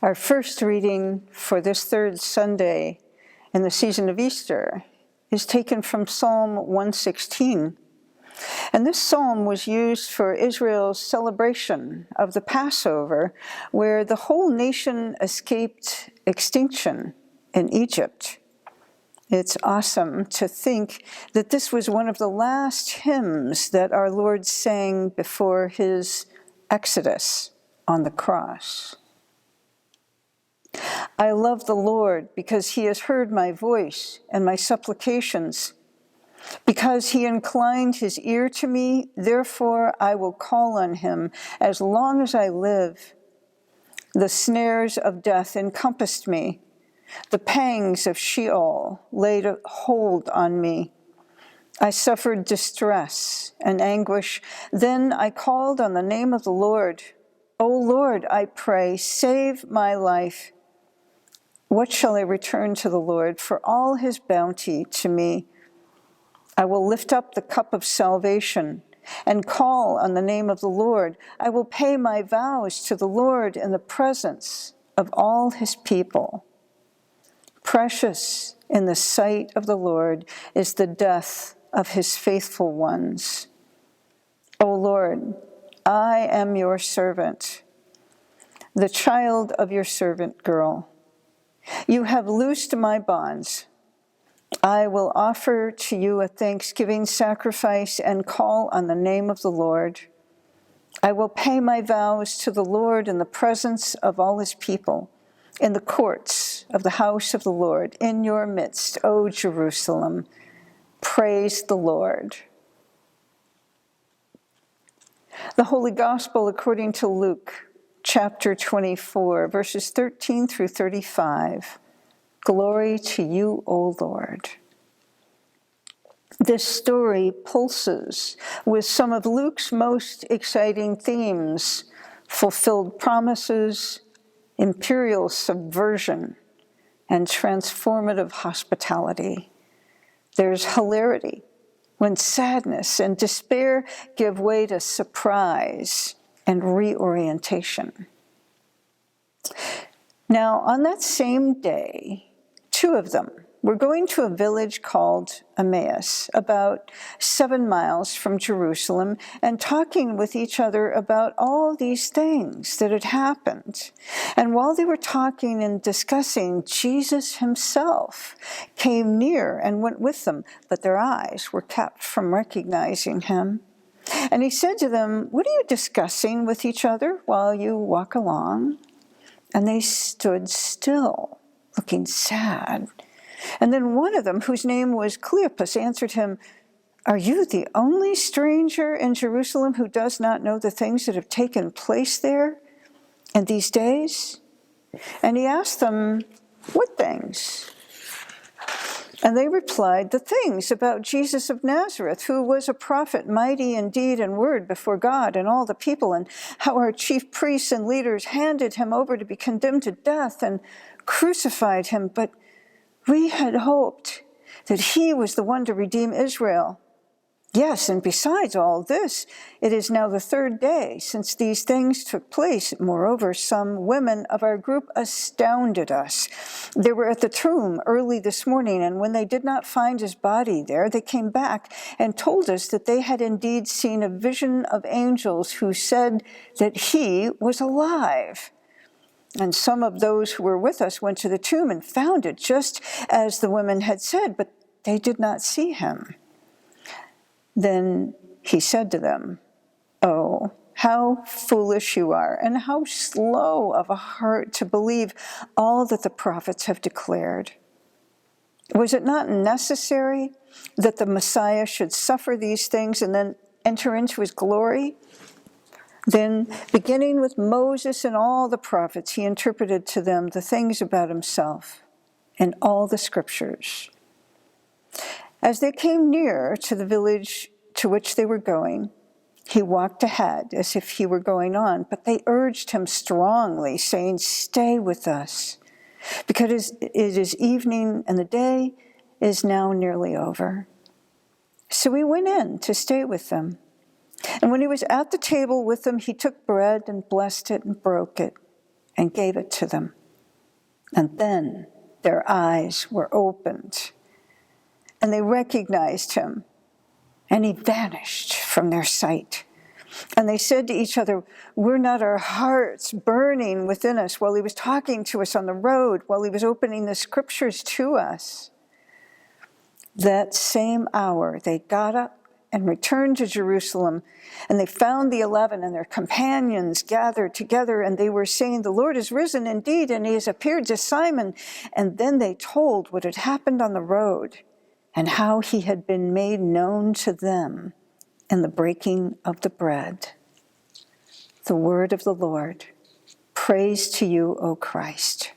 Our first reading for this third Sunday in the season of Easter is taken from Psalm 116. And this psalm was used for Israel's celebration of the Passover, where the whole nation escaped extinction in Egypt. It's awesome to think that this was one of the last hymns that our Lord sang before his exodus on the cross. I love the Lord because he has heard my voice and my supplications. Because he inclined his ear to me, therefore I will call on him as long as I live. The snares of death encompassed me. The pangs of Sheol laid a hold on me. I suffered distress and anguish. Then I called on the name of the Lord. O Lord, I pray, save my life. What shall I return to the Lord for all his bounty to me? I will lift up the cup of salvation and call on the name of the Lord. I will pay my vows to the Lord in the presence of all his people. Precious in the sight of the Lord is the death of his faithful ones. O Lord, I am your servant, the child of your servant girl. You have loosed my bonds. I will offer to you a thanksgiving sacrifice and call on the name of the Lord. I will pay my vows to the Lord in the presence of all his people, in the courts of the house of the Lord, in your midst, O Jerusalem. Praise the Lord. The Holy Gospel according to Luke, chapter 24, verses 13 through 35. Glory to you, O Lord. This story pulses with some of Luke's most exciting themes: fulfilled promises, imperial subversion, and transformative hospitality. There's hilarity when sadness and despair give way to surprise and reorientation. Now, on that same day, two of them were going to a village called Emmaus, about 7 miles from Jerusalem, and talking with each other about all these things that had happened. And while they were talking and discussing, Jesus himself came near and went with them, but their eyes were kept from recognizing him. And he said to them, "What are you discussing with each other while you walk along?" And they stood still, looking sad. And then one of them, whose name was Cleopas, answered him, "Are you the only stranger in Jerusalem who does not know the things that have taken place there in these days?" And he asked them, "What things?" And they replied, "The things about Jesus of Nazareth, who was a prophet, mighty in deed and word before God and all the people, and how our chief priests and leaders handed him over to be condemned to death and crucified him. But we had hoped that he was the one to redeem Israel. Yes, and besides all this, it is now the third day since these things took place. Moreover, some women of our group astounded us. They were at the tomb early this morning, and when they did not find his body there, they came back and told us that they had indeed seen a vision of angels who said that he was alive. And some of those who were with us went to the tomb and found it just as the women had said, but they did not see him." Then he said to them, "Oh, how foolish you are, and how slow of a heart to believe all that the prophets have declared. Was it not necessary that the Messiah should suffer these things and then enter into his glory?" Then, beginning with Moses and all the prophets, he interpreted to them the things about himself and all the scriptures. As they came near to the village to which they were going, he walked ahead as if he were going on, but they urged him strongly, saying, "Stay with us, because it is evening and the day is now nearly over." So he went in to stay with them. And when he was at the table with them, he took bread and blessed it and broke it and gave it to them. And then their eyes were opened, and they recognized him, and he vanished from their sight. And they said to each other, were not our hearts burning within us while he was talking to us on the road, while he was opening the scriptures to us? That same hour they got up and returned to Jerusalem, and they found the 11 and their companions gathered together, and they were saying, the Lord is risen indeed, and he has appeared to Simon. And then they told what had happened on the road, and how he had been made known to them in the breaking of the bread. The word of the Lord. Praise to you, O Christ.